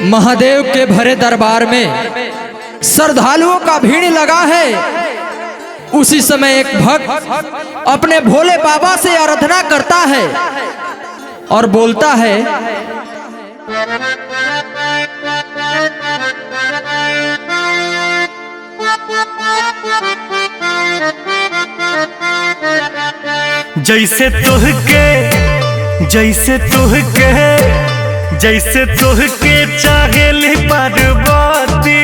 महादेव के भरे दरबार में श्रद्धालुओं का भीड़ लगा है। उसी समय एक भक्त अपने भोले बाबा से आराधना करता है और बोलता है, जैसे तुहके चाहेली पार्वती,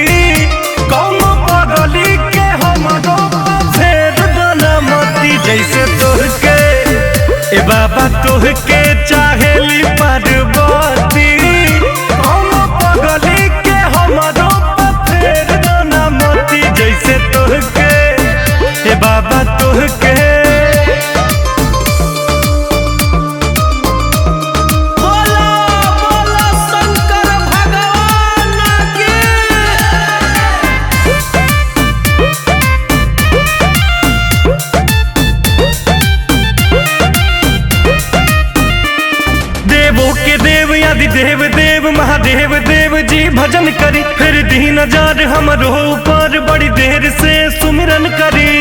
कौनो पगली के हमरो फेर दलमती। जैसे तुहके ए बाबा तुहके चाहेली पार्वती, कौनो पगली के हमरो फेर दलमती। जैसे तुहके ए बाबा तुहके देव देव महादेव देव जी भजन करी, फिर दीन जार हमरो ऊपर बड़ी देर से सुमिरन करी।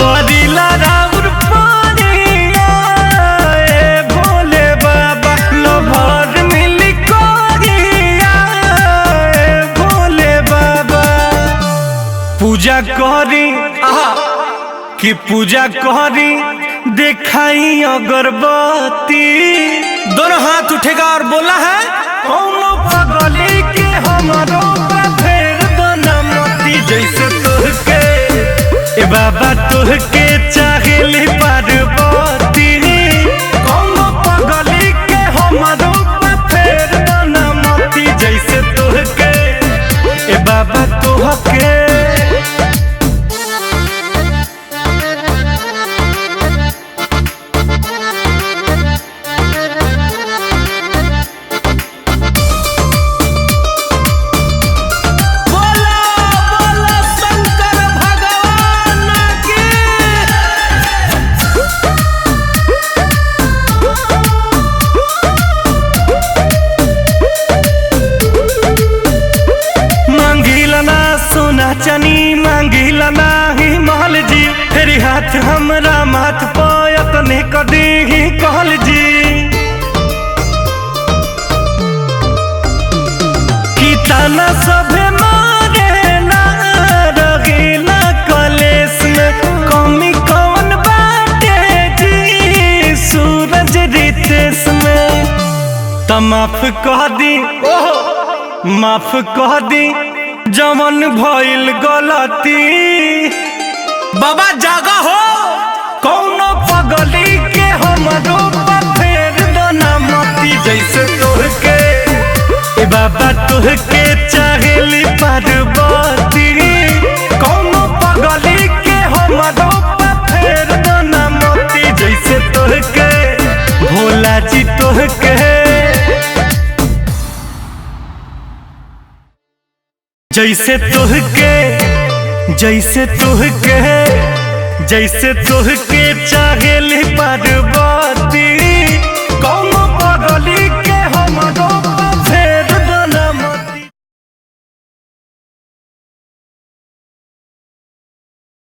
परिला राउर पानिया ए भोले बाबा, लोभर मिली कोरिया ए भोले बाबा। पूजा करी कि पूजा करी दिखाई अगरबत्ती, दोनों हाथ उठेगा और बोला है, कौनो पगली के हमरो फेर दलमती। जैसे तुहके ए बाबा तुहके चाहेली पार्वती, कौनो पगली के हमरो फेर दलमती। जैसे तुहके ए बाबा तुहके चनी मांगिला नाही महल जी, फेरी हाथ हमरा माथ पायत ने कदी ही कहल जी। की ताना सभे मारे ना रगीला कलेस में, कमी कौन बाटे जी सूरज रितेश में। त माफ कह दी माफ कह दी जमन भइल गलती, बाबा जागा हो, कौनो पगली के हमरो फेर दलमती। जैसे तुहके ए बाबा तुहके चाहेली पार्वती, कौनो पगली के हमरो फेर दलमती। जैसे तुहके भोला जी तुहके जैसे तुहके चाहेली पार्वती,